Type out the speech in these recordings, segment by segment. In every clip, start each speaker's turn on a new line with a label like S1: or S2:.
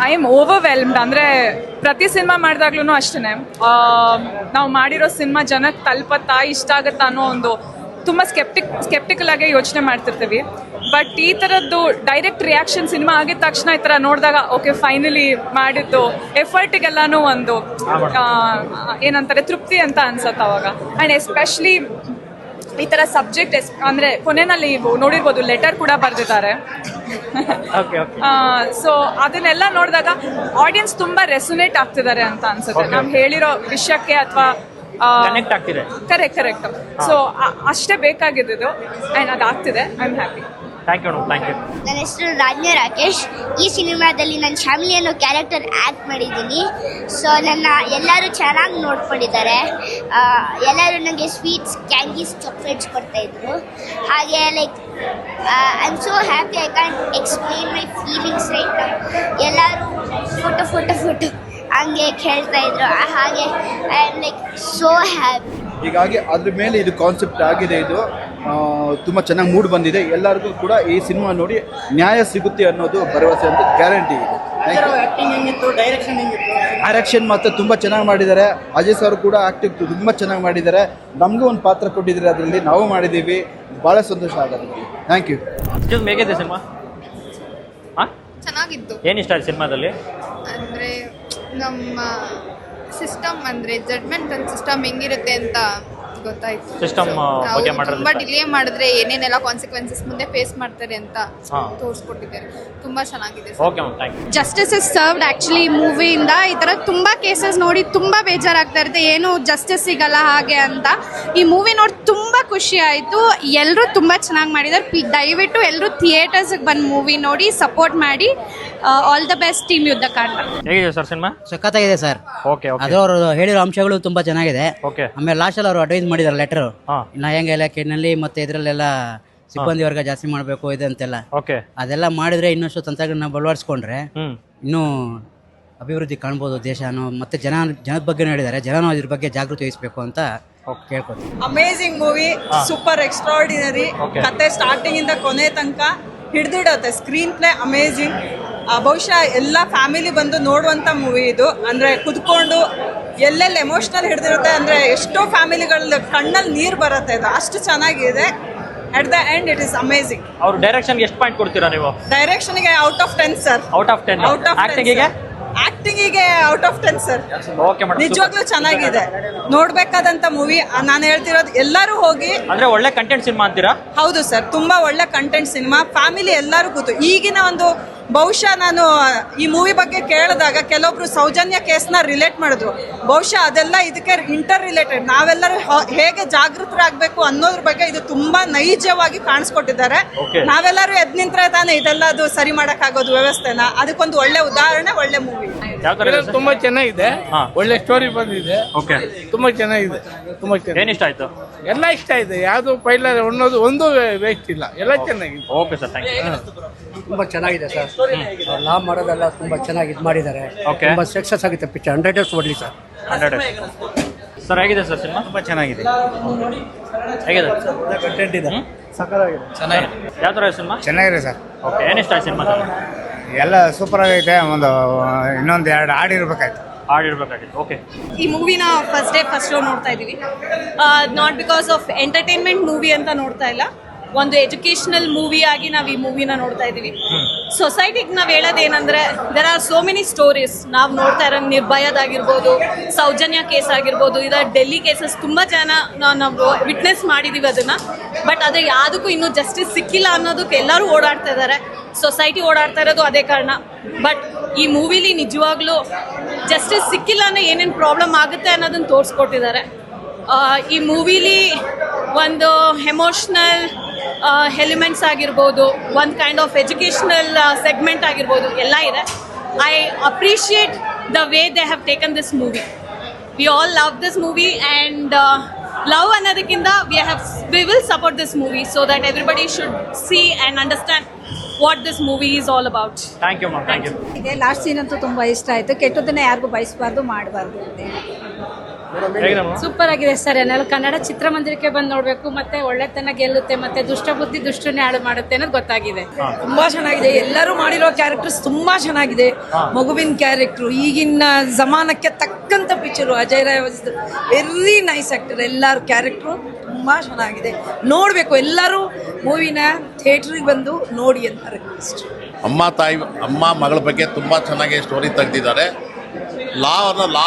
S1: I am overwhelmed. ಅಂದರೆ ಪ್ರತಿ cinema ಮಾಡಿದಾಗ್ಲೂ ಅಷ್ಟೇ ನಾವು ಮಾಡಿರೋ ಸಿನಿಮಾ ಜನಕ್ಕೆ ತಲುಪತ್ತಾ ಇಷ್ಟ ಆಗುತ್ತಾ ಅನ್ನೋ ಒಂದು ತುಂಬ ಸ್ಕೆಪ್ಟಿಕಲ್ ಆಗಿ ಯೋಚನೆ ಮಾಡ್ತಿರ್ತೀವಿ. ಬಟ್ ಈ ಥರದ್ದು ಡೈರೆಕ್ಟ್ ರಿಯಾಕ್ಷನ್ ಸಿನಿಮಾ ಆಗಿದ ತಕ್ಷಣ ಈ ಥರ ನೋಡಿದಾಗ ಓಕೆ ಫೈನಲಿ ಮಾಡಿದ್ದು ಎಫರ್ಟಿಗೆಲ್ಲನೂ ಒಂದು ಏನಂತಾರೆ ತೃಪ್ತಿ ಅಂತ ಅನ್ಸತ್ತೆ ಅವಾಗ. ಆ್ಯಂಡ್ ಎಸ್ಪೆಷಲಿ ಈ ಥರ ಸಬ್ಜೆಕ್ಟ್ ಅಂದರೆ ಕೊನೆಯಲ್ಲಿ ನೋಡಿರ್ಬೋದು ಲೆಟರ್ ಕೂಡ ಬರೆದಿದ್ದಾರೆ. ಸೊ ಅದನ್ನೆಲ್ಲ ನೋಡಿದಾಗ ಆಡಿಯನ್ಸ್ ತುಂಬ ರೆಸೊನೇಟ್ ಆಗ್ತಿದ್ದಾರೆ ಅಂತ ಅನ್ಸುತ್ತೆ ನಾವು ಹೇಳಿರೋ ವಿಷಯಕ್ಕೆ ಅಥವಾ ಕರೆಕ್ಟ್. ಸೊ ಅಷ್ಟೇ ಬೇಕಾಗಿದ್ದು ಆ್ಯಂಡ್ ಅದಾಗ್ತಿದೆ. I am happy.
S2: Thank you.
S3: ನನ್ನ ಹೆಸರು ರಾಜ್ಞ ರಾಕೇಶ್. ಈ ಸಿನಿಮಾದಲ್ಲಿ ನಾನು ಶ್ಯಾಮಿಲಿ ಅನ್ನೋ ಕ್ಯಾರೆಕ್ಟರ್ ಆ್ಯಕ್ಟ್ ಮಾಡಿದ್ದೀನಿ. ಸೊ ನನ್ನ ಎಲ್ಲರೂ ಚೆನ್ನಾಗಿ ನೋಡ್ಕೊಂಡಿದ್ದಾರೆ. ಎಲ್ಲರೂ ನನಗೆ ಸ್ವೀಟ್ಸ್, ಕ್ಯಾಂಡೀಸ್, ಚಾಕ್ಲೇಟ್ಸ್ ಕೊಡ್ತಾಯಿದ್ರು. ಹಾಗೆ like I am so happy. I can explain my feelings right now. ಎಲ್ಲರೂ ಫೋಟೋ ಹಂಗೆ ಕೇಳ್ತಾ ಇದ್ರು. ಹಾಗೆ I am like so happy.
S4: ಹೀಗಾಗಿ ಅದ್ರ ಮೇಲೆ ಇದು ಕಾನ್ಸೆಪ್ಟ್ ಆಗಿದೆ. ಇದು ತುಂಬ ಚೆನ್ನಾಗಿ ಮೂಡ್ ಬಂದಿದೆ. ಎಲ್ಲರಿಗೂ ಕೂಡ ಈ ಸಿನಿಮಾ ನೋಡಿ ನ್ಯಾಯ ಸಿಗುತ್ತೆ ಅನ್ನೋದು ಭರವಸೆ ಅಂತ ಗ್ಯಾರಂಟಿ ಇದೆ. ಡೈರೆಕ್ಷನ್ ಮಾತ್ರ ತುಂಬ ಚೆನ್ನಾಗಿ ಮಾಡಿದ್ದಾರೆ. ಅಜಯ್ ಸರ್ ಕೂಡ ಆ್ಯಕ್ಟಿಂಗ್ ತುಂಬ ಚೆನ್ನಾಗಿ ಮಾಡಿದ್ದಾರೆ. ನಮಗೂ ಒಂದು ಪಾತ್ರ ಕೊಟ್ಟಿದ್ದಾರೆ, ಅದರಲ್ಲಿ ನಾವು ಮಾಡಿದ್ದೀವಿ. ಭಾಳ ಸಂತೋಷ ಆಗುತ್ತೆ. Thank you.
S2: ಹೇಗಿದೆ ಸಿನಿಮಾ?
S5: ಚೆನ್ನಾಗಿತ್ತು.
S2: ಏನು ಇಷ್ಟ ಆಯ್ತು ಸಿನಿಮಾದಲ್ಲಿ?
S5: ಅಂದರೆ ನಮ್ಮ ಸಿಸ್ಟಮ್ ಅಂದರೆ ಜಡ್ಮೆಂಟ್ ಸಿಸ್ಟಮ್ ಹೆಂಗಿರುತ್ತೆ ಅಂತ ಗೊತ್ತಾಯ್ತು.
S2: ಸಿಸ್ಟಮ್ ಬಗ್ಗೆ
S5: ತುಂಬಾ ಡಿಲೇ ಮಾಡಿದ್ರೆ ಏನೇನೆಲ್ಲ ಕಾನ್ಸಿಕ್ವೆನ್ಸಸ್ ಮುಂದೆ ಫೇಸ್ ಮಾಡ್ತಾರೆ ಅಂತ ತೋರಿಸ್ಕೊಟ್ಟಿದ್ದಾರೆ. ತುಂಬಾ ಚೆನ್ನಾಗಿದೆ.
S2: Okay ma'am, thank you.
S6: Justice is served actually ಮೂವಿಯಿಂದ. ಈ ಥರ ತುಂಬ ಕೇಸಸ್ ನೋಡಿ ತುಂಬ ಬೇಜಾರಾಗ್ತಾ ಇರುತ್ತೆ, ಏನು ಜಸ್ಟಿಸ್ ಸಿಗಲ್ಲ ಹಾಗೆ ಅಂತ. ಈ ಮೂವಿ ನೋಡಿ ತುಂಬ ಖುಷಿ ಆಯಿತು. ಎಲ್ಲರೂ ತುಂಬ ಚೆನ್ನಾಗಿ ಮಾಡಿದ್ದಾರೆ. ದಯವಿಟ್ಟು ಎಲ್ಲರೂ ಥಿಯೇಟರ್ಸ್ಗೆ ಬಂದು ಮೂವಿ ನೋಡಿ ಸಪೋರ್ಟ್ ಮಾಡಿ. All the best team Yuddhakanda.
S2: ಹೇಗಿದೆ ಸರ್ ಸಿನಿಮಾ?
S7: ಸಖತ್ತಾಗಿದೆ ಸರ್.
S2: ಓಕೆ.
S7: ಅದು ಅವರು ಹೇಳಿರೋ ಅಂಶಗಳು ತುಂಬಾ ಚೆನ್ನಾಗಿದೆ.
S2: ಓಕೆ.
S7: ಆಮೇಲೆ ಲಾಸ್ಟಲ್ಲಿ ಅವರು ಅಡ್ವೈಸ್ ಮಾಡಿದ್ದಾರೆ ಲೆಟರ್, ನ್ಯಾಯಾಂಗ ಇಲಾಖೆಯಲ್ಲಿ ಮತ್ತೆ ಇದರಲ್ಲೆಲ್ಲ ಸಿಬ್ಬಂದಿ ವರ್ಗ ಜಾಸ್ತಿ ಮಾಡಬೇಕು ಇದಂತೆಲ್ಲ.
S2: ಓಕೆ.
S7: ಅದೆಲ್ಲ ಮಾಡಿದ್ರೆ ಇನ್ನಷ್ಟು ತಂತ್ರಜ್ಞಾನ ಬಲವರ್ಸ್ಕೊಂಡ್ರೆ ಇನ್ನೂ ಅಭಿವೃದ್ಧಿ ಕಾಣ್ಬೋದು ದೇಶ ಅನ್ನೋ. ಮತ್ತೆ ಜನದ ಬಗ್ಗೆ ಹೇಳಿದ್ದಾರೆ, ಜನನೂ ಇದ್ರ ಬಗ್ಗೆ ಜಾಗೃತಿ ವಹಿಸಬೇಕು ಅಂತ ಕೇಳ್ಕೊತೀನಿ.
S1: Amazing movie, super extraordinary. ಕತೆ ಸ್ಟಾರ್ಟಿಂಗ್ ಇಂದ ಕೊನೆ ತನಕ ಹಿಡಿದಿಡತ್ತೆ. Screen play amazing. ಬಹುಶಃ ಎಲ್ಲ ಫ್ಯಾಮಿಲಿ ಬಂದು ನೋಡುವಂಥ ಮೂವಿ ಇದು. ಅಂದರೆ ಕುತ್ಕೊಂಡು ಎಲ್ಲೆಲ್ಲಿ ಎಮೋಷ್ನಲ್ ಹಿಡಿದಿರುತ್ತೆ ಅಂದರೆ ಎಷ್ಟೋ ಫ್ಯಾಮಿಲಿಗಳ ಕಣ್ಣಲ್ಲಿ ನೀರು ಬರುತ್ತೆ. ಇದು ಅಷ್ಟು ಚೆನ್ನಾಗಿದೆ. At the end it is amazing.
S2: ಅವ್ರ ಡೈರೆಕ್ಷನ್ಗೆ ಎಷ್ಟು ಪಾಯಿಂಟ್ ಕೊಡ್ತೀರಾ ನೀವು?
S1: ಡೈರೆಕ್ಷನ್ಗೆ out of 10 sir.
S2: Out of 10.
S1: ಆಕ್ಟಿಂಗಿಗೆ out of 10 sir.
S2: Okay madam,
S1: ನಿಜವಾಗ್ಲೂ ಚೆನ್ನಾಗಿದೆ, ನೋಡ್ಬೇಕಾದಂತ ಮೂವಿ. ನಾನು ಹೇಳ್ತಿರೋದು ಎಲ್ಲರೂ ಹೋಗಿ.
S2: ಅಂದ್ರೆ ಒಳ್ಳೆ ಕಂಟೆಂಟ್ ಸಿನಿಮಾ ಅಂತೀರಾ?
S1: ಹೌದು ಸರ್, ತುಂಬಾ ಒಳ್ಳೆ ಕಂಟೆಂಟ್ ಸಿನಿಮಾ. ಫ್ಯಾಮಿಲಿ ಎಲ್ಲರೂ ಕೂತು ಈಗಿನ ಒಂದು ಬಹುಶಃ ನಾನು ಈ ಮೂವಿ ಬಗ್ಗೆ ಕೇಳಿದಾಗ ಕೆಲವೊಬ್ರು ಸೌಜನ್ಯ ಕೇಸ್ನ ರಿಲೇಟ್ ಮಾಡಿದ್ರು. ಬಹುಶಃ ಅದೆಲ್ಲ ಇದಕ್ಕೆ ಇಂಟರ್ ರಿಲೇಟೆಡ್. ನಾವೆಲ್ಲರೂ ಹೇಗೆ ಜಾಗೃತರಾಗಬೇಕು ಅನ್ನೋದ್ರ ಬಗ್ಗೆ ಇದು ತುಂಬಾ ನೈಜವಾಗಿ ಕಾಣಿಸ್ಕೊಟ್ಟಿದ್ದಾರೆ. ನಾವೆಲ್ಲರೂ ಎದ್ ನಿಂತ್ರೆ ತಾನೇ ಇದೆಲ್ಲ ಅದು ಸರಿ ಮಾಡೋಕ್ಕಾಗೋದು ವ್ಯವಸ್ಥೆನ. ಅದಕ್ಕೊಂದು ಒಳ್ಳೆ ಉದಾಹರಣೆ, ಒಳ್ಳೆ ಮೂವಿ.
S8: ತುಂಬಾ ಚೆನ್ನಾಗಿದೆ, ಒಳ್ಳೆ ಸ್ಟೋರಿ ಬಂದಿದೆ. ತುಂಬಾ ಚೆನ್ನಾಗಿದೆ, ತುಂಬಾ ಚೆನ್ನಾಗಿದೆ.
S2: ಏನ್ ಇಷ್ಟ ಆಯ್ತು?
S8: ಎಲ್ಲ ಇಷ್ಟ ಆಯ್ತು. ಯಾವ್ದು ಪೈಲರ್ ಅನ್ನೋದು ಒಂದು ವೇಸ್ಟ್ ಇಲ್ಲ, ಎಲ್ಲ ಚೆನ್ನಾಗಿದೆ.
S2: Okay sir, thank you.
S7: ತುಂಬಾ ಚೆನ್ನಾಗಿದೆ ಸರ್. ಲಾ ಮಾಡೋದೆಲ್ಲ ತುಂಬಾ ಚೆನ್ನಾಗಿ ಇದು ಮಾಡಿದ್ದಾರೆ. ತುಂಬಾ ಸಕ್ಸಸ್ ಆಗುತ್ತೆ ಪಿಕ್ಚರ್. 100 ಡೇಸ್ ಓಡಲಿ ಸರ್.
S2: 100 ಸರ್. ಹೇಗಿದೆ ಸರ್ ಸಿನಿಮಾ?
S4: ತುಂಬ ಚೆನ್ನಾಗಿದೆ.
S2: ಹೇಗಿದೆ?
S4: ಕಂಟೆಂಟ್ ಇದೆ, ಸಕ್ಕತ್ತಾಗಿದೆ, ಚೆನ್ನಾಗಿದೆ.
S2: ಯಾವ ಥರ ಸಿನಿಮಾ?
S4: ಚೆನ್ನಾಗಿದೆ ಸರ್.
S2: ಓಕೆ. ಏನು ಇಷ್ಟ ಆಯ್ತು ಸಿನಿಮಾದಲ್ಲಿ?
S4: ಎಲ್ಲ ಸೂಪರ್ ಆಗೈತೆ. ಇನ್ನೊಂದು 2 ಹಾಡಿರ್ಬೇಕಾಯ್ತು.
S2: ಹಾಡಿರ್ಬೇಕಾಗಿತ್ತು. ಓಕೆ.
S6: ಈ ಮೂವಿನ ಫಸ್ಟ್ ಶೋ ನೋಡ್ತಾ ಇದ್ದೀವಿ. Not because of entertainment movie ಅಂತ ನೋಡ್ತಾ ಇಲ್ಲ, ಒಂದು ಎಜುಕೇಷನಲ್ ಮೂವಿ ಆಗಿ ನಾವು ಈ ಮೂವಿನ ನೋಡ್ತಾ ಇದ್ದೀವಿ. ಸೊಸೈಟಿಗೆ ನಾವು ಹೇಳೋದೇನೆಂದರೆ, there are so many stories. ನಾವು ನೋಡ್ತಾ ಇರೋ ನಿರ್ಭಯದಾಗಿರ್ಬೋದು, ಸೌಜನ್ಯ ಕೇಸ್ ಆಗಿರ್ಬೋದು, ಇದರ ಡೆಲ್ಲಿ ಕೇಸಸ್ ತುಂಬ ಜನ ನಾವು ವಿಟ್ನೆಸ್ ಮಾಡಿದ್ದೀವಿ ಅದನ್ನು. ಬಟ್ ಅದು ಯಾವುದಕ್ಕೂ ಇನ್ನೂ ಜಸ್ಟಿಸ್ ಸಿಕ್ಕಿಲ್ಲ ಅನ್ನೋದಕ್ಕೆ ಎಲ್ಲರೂ ಓಡಾಡ್ತಾ ಇದ್ದಾರೆ. ಸೊಸೈಟಿ ಓಡಾಡ್ತಾ ಇರೋದು ಅದೇ ಕಾರಣ. ಬಟ್ ಈ ಮೂವಿಲಿ ನಿಜವಾಗ್ಲೂ ಜಸ್ಟಿಸ್ ಸಿಕ್ಕಿಲ್ಲ ಅಂದರೆ ಏನೇನು ಪ್ರಾಬ್ಲಮ್ ಆಗುತ್ತೆ ಅನ್ನೋದನ್ನು ತೋರಿಸ್ಕೊಟ್ಟಿದ್ದಾರೆ. ಈ ಮೂವಿಲಿ ಒಂದು ಎಮೋಷ್ನಲ್ ಎಲಿಮೆಂಟ್ಸ್ ಆಗಿರ್ಬೋದು, ಒಂದು ಕೈಂಡ್ ಆಫ್ ಎಜುಕೇಷನಲ್ ಸೆಗ್ಮೆಂಟ್ ಆಗಿರ್ಬೋದು, ಎಲ್ಲ ಇದೆ. I appreciate the way they have taken this movie. We all love this movie and love ಅನ್ನೋದಕ್ಕಿಂತ we will support this movie so that everybody should see and understand what this movie is all about.
S2: Thank you ma'am, thank you.
S6: Last scene ಅಂತೂ ತುಂಬ ಇಷ್ಟ ಆಯಿತು. ಕೆಟ್ಟದನ್ನ ಯಾರಿಗೂ ಬಯಸಬಾರ್ದು, ಮಾಡಬಾರ್ದು.
S2: ಹೇಗಿದೆ
S9: super ಆಗಿದೆ sir. ಏನಾದ್ರು ಕನ್ನಡ ಚಿತ್ರಮಂದಿರಕ್ಕೆ ಬಂದು ನೋಡ್ಬೇಕು, ಮತ್ತೆ ಒಳ್ಳೆತನ ಗೆಲ್ಲುತ್ತೆ, ಮತ್ತೆ ದುಷ್ಟ ಬುದ್ಧಿ ದುಷ್ಟನೇ ಹಾಳು ಮಾಡುತ್ತೆ ಅನ್ನೋದು ಗೊತ್ತಾಗಿದೆ.
S6: ತುಂಬಾ ಚೆನ್ನಾಗಿದೆ. ಎಲ್ಲರೂ ಮಾಡಿರೋ ಕ್ಯಾರೆಕ್ಟರ್ಸ್ ತುಂಬಾ ಚೆನ್ನಾಗಿದೆ. ಮಗುವಿನ ಕ್ಯಾರೆಕ್ಟ್ರು ಈಗಿನ ಜಮಾನಕ್ಕೆ ತಕ್ಕಂತ picture. Ajay Rai was very nice actor. ಎಲ್ಲರ ಕ್ಯಾರೆಕ್ಟ್ರು ತುಂಬಾ ಚೆನ್ನಾಗಿದೆ. ನೋಡ್ಬೇಕು ಎಲ್ಲರೂ ಮೂವಿನ ಥಿಯೇಟ್ರಿಗೆ ಬಂದು ನೋಡಿ ಅಂತ ರಿಕ್ವೆಸ್ಟ್.
S10: ಅಮ್ಮ ಮಗಳ ಬಗ್ಗೆ ತುಂಬ ಚೆನ್ನಾಗಿ ಸ್ಟೋರಿ ತೆಗೆದಿದ್ದಾರೆ. ಲಾ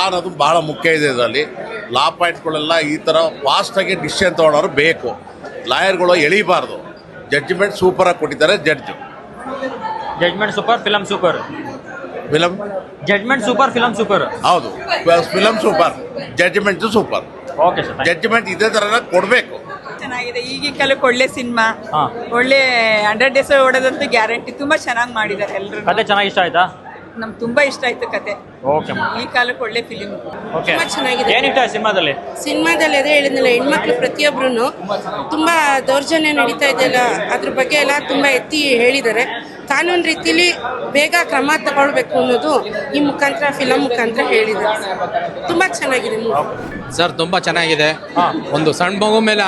S10: ಅನ್ನೋದು ಭಾಳ ಮುಖ್ಯ ಇದೆ ಇದರಲ್ಲಿ. ಲಾ ಪಾಯಿಂಟ್ಗಳೆಲ್ಲ ಈ ಥರ ಫಾಸ್ಟಾಗಿ ಡಿಸಿಷನ್ ತೊಗೊಳೋರು ಬೇಕು. ಲಾಯರ್ಗಳು ಎಳಿಬಾರ್ದು. ಜಡ್ಜ್ಮೆಂಟ್ ಸೂಪರಾಗಿ ಕೊಟ್ಟಿದ್ದಾರೆ judge.
S2: Judgement super, film super.
S10: Film
S2: judgement super, film super.
S10: ಹೌದು, film super, judgement super.
S2: Okay sir.
S10: Judgement ಇದೇ ಥರ ಕೊಡಬೇಕು.
S6: ಚೆನ್ನಾಗಿದೆ. ಈಗಿನ ಕಾಲಕ್ಕೆ ಒಳ್ಳೆ ಸಿನಿಮಾ,
S2: ಹಾಂ,
S6: ಒಳ್ಳೆ 100 ಡೇಸ್ ಓಡೋದಂತೂ ಗ್ಯಾರಂಟಿ. ತುಂಬಾ ಚೆನ್ನಾಗಿ ಮಾಡಿದ್ದಾರೆ ಎಲ್ಲರೂ.
S2: ಕತೆ ಚೆನ್ನಾಗಿ ಇಷ್ಟ ಆಯ್ತಾ?
S6: ನಮ್ಗೆ ತುಂಬಾ ಇಷ್ಟ ಆಯ್ತು ಕತೆ.
S2: ಓಕೆ
S6: ಈ ಕಾಲಕ್ಕೆ ಒಳ್ಳೆ ಫಿಲಿಮ್.
S2: ಓಕೆ.
S6: ಚೆನ್ನಾಗಿದೆ.
S2: ಏನಿಷ್ಟ ಸಿನಿಮಾದಲ್ಲಿ?
S6: ಸಿನಿಮಾದಲ್ಲಿ ಅದೇ ಹೇಳಿದ್ನಲ್ಲ, ಹೆಣ್ಮಕ್ಳು ಪ್ರತಿಯೊಬ್ರು ತುಂಬಾ ದೌರ್ಜನ್ಯ ನಡೀತಾ ಇದೆಯಲ್ಲ, ಅದ್ರ ಬಗ್ಗೆ ಎಲ್ಲ ತುಂಬಾ ಎತ್ತಿ ಹೇಳಿದ್ದಾರೆ. ಕಾನೂನು ರೀತಿಲಿ ಬೇಗ ಕ್ರಮ ತಗೊಳ್ಬೇಕು ಅನ್ನೋದು ಈ ಮುಖಾಂತರ, ಫಿಲಂ ಮುಖಾಂತರ ಹೇಳಿದ್ದಾರೆ. ತುಂಬಾ ಚೆನ್ನಾಗಿದೆ
S8: ಸರ್. ತುಂಬ ಚೆನ್ನಾಗಿದೆ. ಒಂದು ಸಣ್ಣ ಮಗು ಮೇಲೆ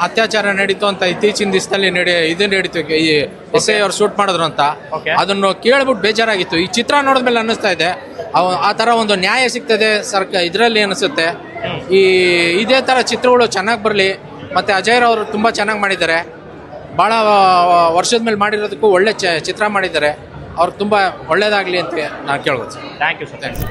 S8: ಅತ್ಯಾಚಾರ ನಡೀತು ಅಂತ ಇತ್ತೀಚಿನ ದಿವಸದಲ್ಲಿ ನಡೀತು. ಈ SI ಅವ್ರು ಶೂಟ್ ಮಾಡಿದ್ರು ಅಂತ ಅದನ್ನು ಕೇಳ್ಬಿಟ್ಟು ಬೇಜಾರಾಗಿತ್ತು. ಈ ಚಿತ್ರ ನೋಡಿದ್ಮೇಲೆ ಅನ್ನಿಸ್ತಾ ಇದೆ ಆ ಥರ ಒಂದು ನ್ಯಾಯ ಸಿಗ್ತದೆ ಇದರಲ್ಲಿ ಅನಿಸುತ್ತೆ. ಇದೇ ಥರ ಚಿತ್ರಗಳು ಚೆನ್ನಾಗಿ ಬರಲಿ. ಮತ್ತು ಅಜಯ್ ಅವರು ತುಂಬ ಚೆನ್ನಾಗಿ ಮಾಡಿದ್ದಾರೆ. ಭಾಳ ವರ್ಷದ ಮೇಲೆ ಮಾಡಿರೋದಕ್ಕೂ ಒಳ್ಳೆ ಚಿತ್ರ ಮಾಡಿದ್ದಾರೆ. ಅವ್ರಿಗೆ ತುಂಬ ಒಳ್ಳೇದಾಗಲಿ ಅಂತ ನಾನು ಕೇಳ್ಬೋದು sir.
S2: Thank you sir. Thanks.